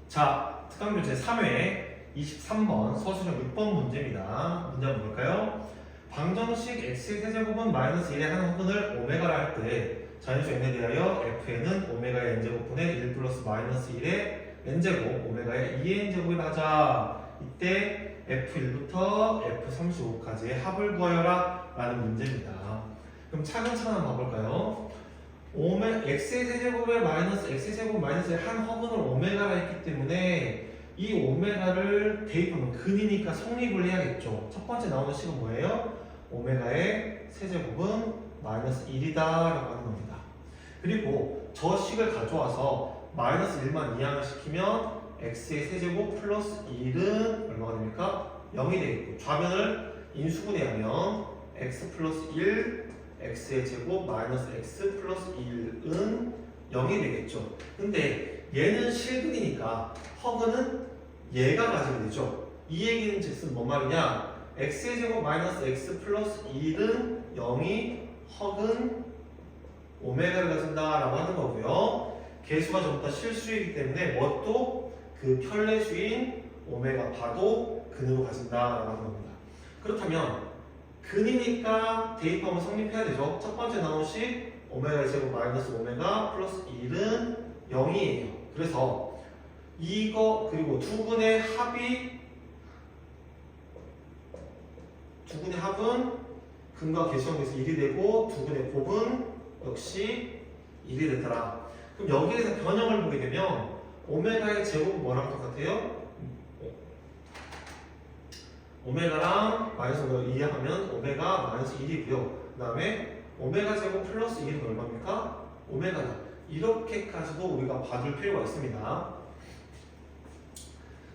자, 특강교 제3회 23번 서술형 6번 문제입니다. 문제 한번 볼까요? 방정식 x의 세제곱은 마이너스 1의 한 허근을 오메가라 할 때 자연수 n에 대하여 fn은 오메가의 n제곱분의 1 플러스 마이너스 1의 n제곱 오메가의 2의 n제곱을 하자. 이때 f1부터 f35까지의 합을 구하여라 라는 문제입니다. 그럼 차근차근 한번 봐볼까요? x의 세제곱에 마이너스 x의 세제곱 마이너스의 한 허근을 오메가라 했기 때문에 이 오메가를 대입하면 근이니까 성립을 해야겠죠. 첫 번째 나오는 식은 뭐예요? 오메가의 세제곱은 마이너스 1이다 라고 하는 겁니다. 그리고 저 식을 가져와서 마이너스 1만 이항을 시키면 x의 세제곱 플러스 1은 얼마가 됩니까? 0이 되겠고 좌변을 인수분해하면 x 플러스 1 x의 제곱 마이너스 x 플러스 1은 0이 되겠죠. 근데 얘는 실근이니까 허근은 얘가 가지게 되죠. 이 얘기는 즉슨 뭔 말이냐? x의 제곱 마이너스 x 플러스 1은 0이 허근 오메가를 가진다 라고 하는 거고요. 개수가 전부 다 실수이기 때문에 뭣도 그 편례수인 오메가 바도 근으로 가진다 라고 하는 겁니다. 그렇다면 근이니까 대입하면 성립해야 되죠. 첫 번째 나온 식 오메가의 제곱 마이너스 오메가 플러스 1은 0이에요. 그래서 이거 그리고 두 근의 합은 근과 개수형에서 1이 되고 두 근의 곱은 역시 1이 되더라. 그럼 여기에서 변형을 보게 되면 오메가의 제곱은 뭐랑 똑같아요? 오메가랑 마이너스 오메가 이해하면 오메가 마이너스 1이고요. 그 다음에 오메가 제곱 플러스 1은 얼마입니까? 오메가다. 이렇게까지도 우리가 봐줄 필요가 있습니다.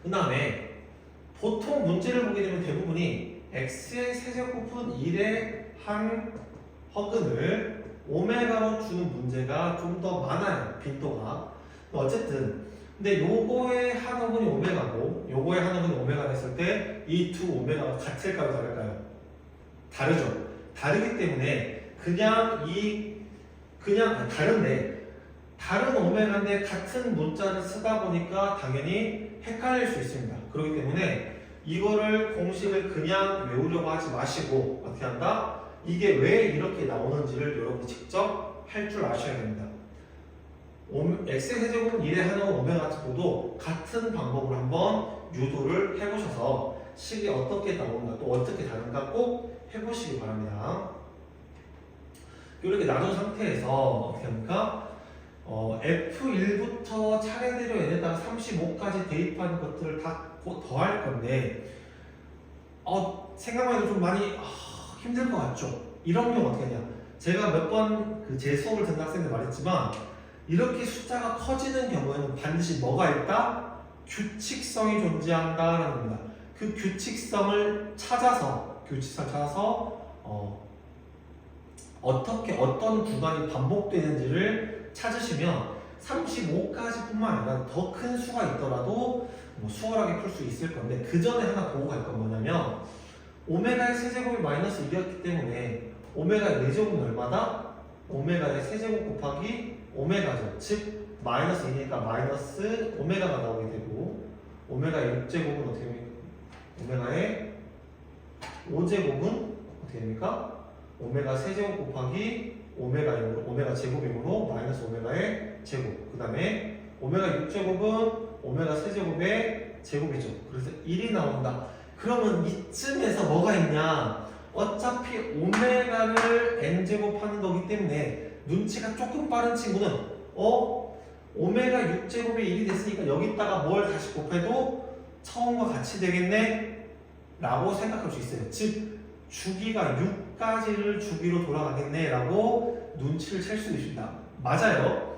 그 다음에 보통 문제를 보게 되면 대부분이 x의 세제곱은 1의 한 허근을 오메가로 주는 문제가 좀 더 많아요. 빈도가. 어쨌든 근데 요거의 한 허근이 오메가고 요거의 한 허근이 오메가가 했을 때 이 두 오메가가 같을까요? 다를까요? 다르죠. 다르기 때문에 그냥 다른데 다른 오메가인데 같은 문자를 쓰다 보니까 당연히 헷갈릴 수 있습니다. 그렇기 때문에 이거를 공식을 그냥 외우려고 하지 마시고 어떻게 한다? 이게 왜 이렇게 나오는지를 여러분이 직접 할 줄 아셔야 됩니다. x의 세제곱은 1의 한은 오메가 같고도 같은 방법으로 한번 유도를 해보셔서 식이 어떻게 나오는가 또 어떻게 다른가 꼭 해보시기 바랍니다. 이렇게 나눈 상태에서 어떻게 합니까? F1부터 차례대로 n에다가 35까지 대입하는 것들을 다 더할 건데 생각만 해도 좀 많이 힘들 것 같죠? 이런 경우 어떻게 하냐? 제가 몇 번 제 수업을 듣는 학생들 말했지만 이렇게 숫자가 커지는 경우에는 반드시 뭐가 있다? 규칙성이 존재한다라는 겁니다. 그 규칙성을 찾아서 어떻게 어떤 구간이 반복되는지를 찾으시면 35까지 뿐만 아니라 더 큰 수가 있더라도 수월하게 풀 수 있을 건데 그 전에 하나 보고 갈 건 뭐냐면 오메가의 세제곱이 마이너스 1이었기 때문에 오메가의 4제곱은 얼마다? 오메가의 세제곱 곱하기 오메가죠. 즉 마이너스 2니까 마이너스 오메가가 나오게 되고 오메가의 6제곱은 어떻게 됩니까? 오메가의 5제곱은 어떻게 됩니까? 오메가 세제곱 곱하기 오메가 제곱이므로 마이너스 오메가의 제곱. 그 다음에 오메가 6제곱은 오메가 세제곱의 제곱이죠. 그래서 1이 나온다. 그러면 이쯤에서 뭐가 있냐? 어차피 오메가를 n제곱 하는 거기 때문에 눈치가 조금 빠른 친구는 오메가 6제곱이 1이 됐으니까 여기다가 뭘 다시 곱해도 처음과 같이 되겠네? 라고 생각할 수 있어요. 즉 주기가 6까지를 주기로 돌아가겠네 라고 눈치를 챌 수도 있습니다. 맞아요.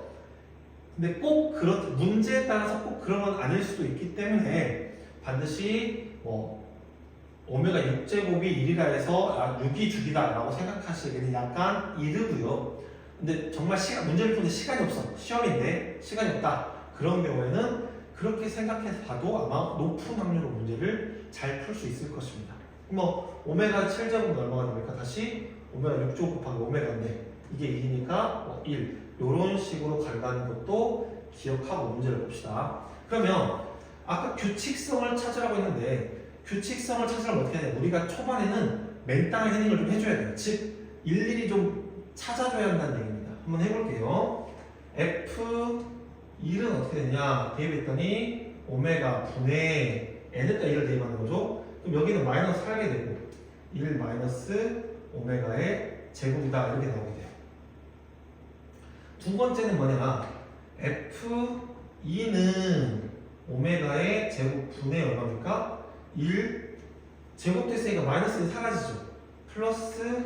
근데 꼭 문제에 따라서 꼭 그런 건 아닐 수도 있기 때문에 반드시 오메가 6제곱이 1이라 해서 6이 주기다 라고 생각하시기에는 약간 이르고요. 근데 정말 문제를 푸는데 시간이 없어. 시험인데 시간이 없다. 그런 경우에는 그렇게 생각해서 봐도 아마 높은 확률로 문제를 잘 풀 수 있을 것입니다. 오메가 7제곱은 얼마가 됩니까? 다시 오메가 6제곱 곱하기 오메가인데 이게 2니까 1. 이런 식으로 간다는 것도 기억하고 문제를 봅시다. 그러면 아까 규칙성을 찾으라고 했는데 규칙성을 찾으려면 어떻게 해야 돼? 우리가 초반에는 맨땅에 헤딩을 좀 해줘야 돼요. 즉 일일이 좀 찾아줘야 한다는 얘기입니다. 한번 해볼게요. F1은 어떻게 되냐? 대입했더니 오메가 분의 n에다 1을 대입하는 거죠. 그럼 여기는 마이너스 하게 되고 1 마이너스 오메가의 제곱이다 이렇게 나오게 돼요. 두 번째는 뭐냐? F2는 오메가의 제곱 분의 얼마입니까? 1 제곱됐으니까 마이너스는 사라지죠. 플러스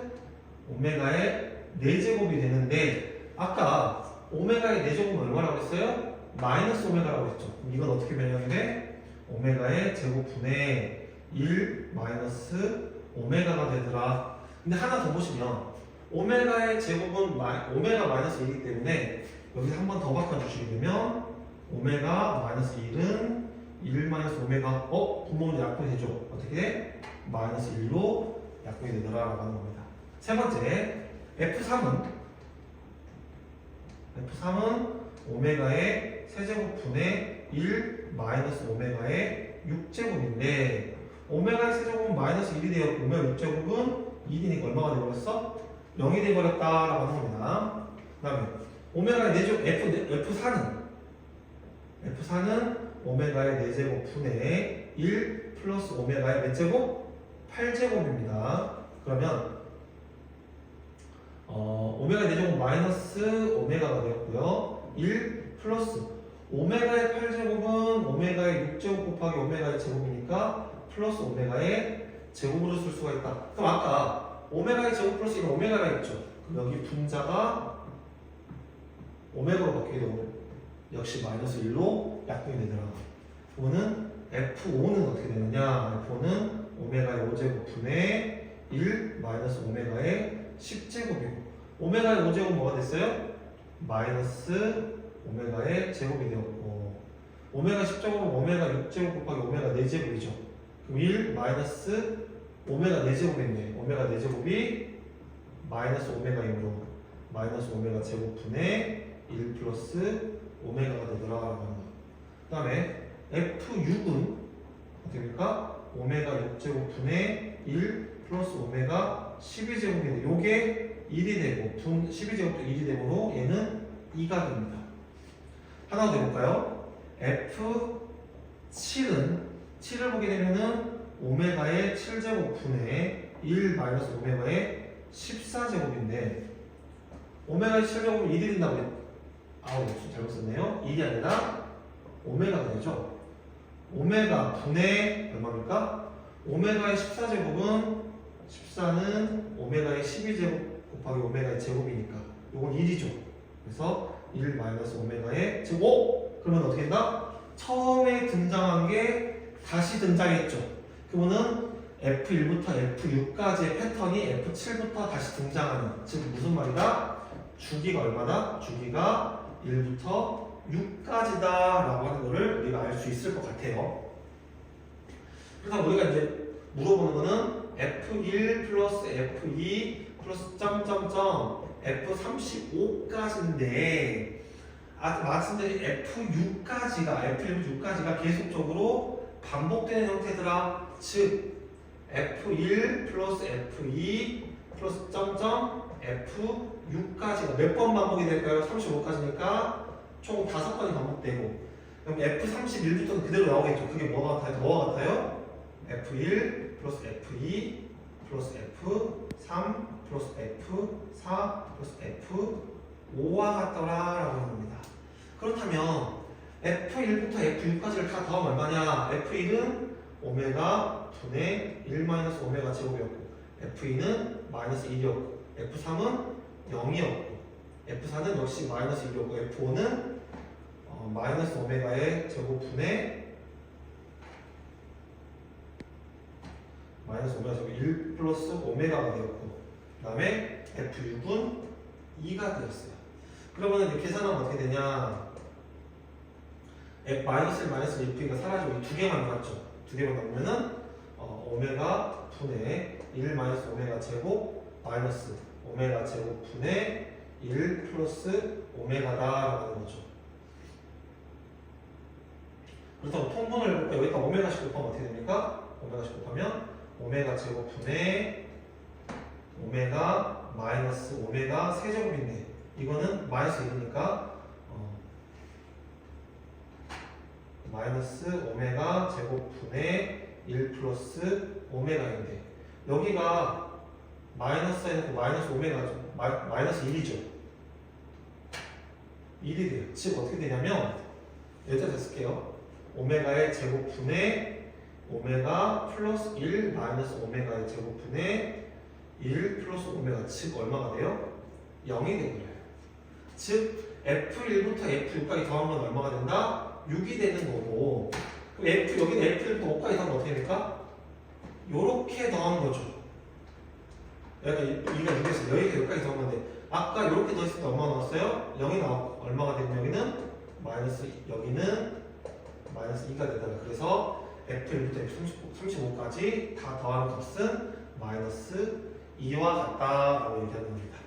오메가의 4제곱이 되는데 아까 오메가의 4제곱은 얼마라고 했어요? 마이너스 오메가라고 했죠. 그럼 이건 어떻게 변형이 돼? 오메가의 제곱분의 1 마이너스 오메가가 되더라. 근데 하나 더 보시면 오메가의 제곱은 오메가 마이너스 1이기 때문에 여기서 한 번 더 바꿔주시게 되면 오메가 마이너스 1은 1 마이너스 오메가 분모는 약분이 되죠. 어떻게 돼? 마이너스 1로 약분이 되더라 라고 하는 겁니다. 세 번째 F3은 오메가의 세제곱분의 1 마이너스 오메가의 6제곱인데 오메가의 세제곱은 마이너스 1이 되었고 오메가 6제곱은 1이니까 얼마가 되어버렸어? 0이 되어버렸다 라고 하는 겁니다. 그 다음에 오메가의 4제곱 F4는 오메가의 4제곱분의 1 플러스 오메가의 몇 제곱? 8제곱입니다. 그러면 오메가의 4제곱 마이너스 오메가가 되었고요. 1 플러스 오메가의 8제곱은 오메가의 6제곱 곱하기 오메가의 제곱이니까 플러스 오메가의 제곱으로 쓸 수가 있다. 그럼 아까 오메가의 제곱 플러스 1은 오메가가 있죠. 그럼 여기 분자가 오메가로 바뀌게 되고 역시 마이너스 1로 약분이 되더라. 그러면 F5는 어떻게 되느냐? F5는 오메가의 5제곱분의 1 마이너스 오메가의 10제곱이고 오메가의 5제곱은 뭐가 됐어요? 마이너스 오메가의 제곱이 되었고 오메가 10제곱은 오메가 6제곱 곱하기 오메가 4제곱이죠. 그럼 1 마이너스 오메가 4제곱인데 오메가 4제곱이 마이너스 오메가이므로 마이너스 오메가 제곱분의 1 플러스 오메가가 되더라 라고 하는 거. 그 다음에 F6은 어떻게 될까? 오메가 6제곱분의 1 플러스 오메가 12제곱인데 요게 1이 되고 12제곱도 1이 되므로 얘는 2가 됩니다. 하나 더 해볼까요? F7을 보게 되면은 오메가의 7제곱분의 1 마이너스 오메가의 14제곱인데 오메가의 7제곱은 1이 된다고 했 잘못 썼네요. 1이 아니라 오메가가 되죠. 오메가 분의 얼마입니까? 오메가의 14제곱은 14는 오메가의 12제곱 곱하기 오메가의 제곱이니까 이건 1이죠. 그래서 1 마이너스 오메가의 제곱. 그러면 어떻게 된다? 처음에 등장한 게 다시 등장했죠. 그러면은 F1부터 F6까지의 패턴이 F7부터 다시 등장하는, 즉 무슨 말이다? 주기가 얼마다? 주기가 1부터 6까지다 라고 하는 거를 우리가 알 수 있을 것 같아요. 그래서 우리가 이제 물어보는 거는 F1 플러스 F2 플러스 점점점 F35까지인데 말씀드린 F1부터 6까지가 계속적으로 반복되는 형태더라. 즉 F1 플러스 F2 플러스 점점 F6까지가 몇 번 반복이 될까요? 35까지니까 총 5번이 반복되고 그럼 F31부터는 그대로 나오겠죠. 그게 뭐가 같아요? F1 플러스 F2 플러스 F3 플러스 F4 플러스 F5와 같더라 라고 하는 겁니다. 그렇다면 F1부터 F6까지를 다 더하면 얼마냐? F1은 오메가 분의 1 마이너스 오메가 제곱이었고 F2는 마이너스 1이었고 F3은 0이었고 F4는 역시 마이너스 1이었고 F5는 마이너스 오메가의 제곱분의 마이너스 오메가 제곱 1 플러스 오메가가 되었고 그 다음에 F6은 2가 되었어요. 그러면 이제 계산하면 어떻게 되냐? 마이너스 1, 마이너스 1F가 사라지고 두 개만 남았죠. 두 개만 남으면은 오메가 분의 1 마이너스 오메가 제곱 마이너스 오메가 제곱 분의 1 플러스 오메가다 라고 하는 거죠. 그렇다고 통분을 해볼까? 여기다 오메가씩 곱하면 어떻게 됩니까? 오메가씩 곱하면 오메가 제곱분의 오메가 마이너스 오메가 세제곱인데 이거는 마이너스 1이니까 마이너스 오메가 제곱분의 1 플러스 오메가인데 여기가 마이너스 해놓고 마이너스 오메가죠. 마이너스 1이죠. 1이 돼요. 즉 어떻게 되냐면 여기다 쓸게요. 오메가의 제곱분의 오메가 플러스 1 마이너스 오메가의 제곱분의 1 플러스 오메가 즉 얼마가 돼요? 0이 되버려요. 즉 F1부터 F6까지 더하면 얼마가 된다? 6이 되는 거고 그럼 여기는 F1부터 5까지 더하면 어떻게 됩니까? 요렇게 더한 거죠. 여기가 6에서 여기까지 더한 건데 아까 요렇게 더했을 때 얼마 나왔어요? 0이 나왔고 얼마가 되면 여기는 마이너스 여기는 마이너스 2가 되더라. 그래서 F1부터 F35까지 다 더하는 값은 마이너스 2와 같다라고 얘기하는 겁니다.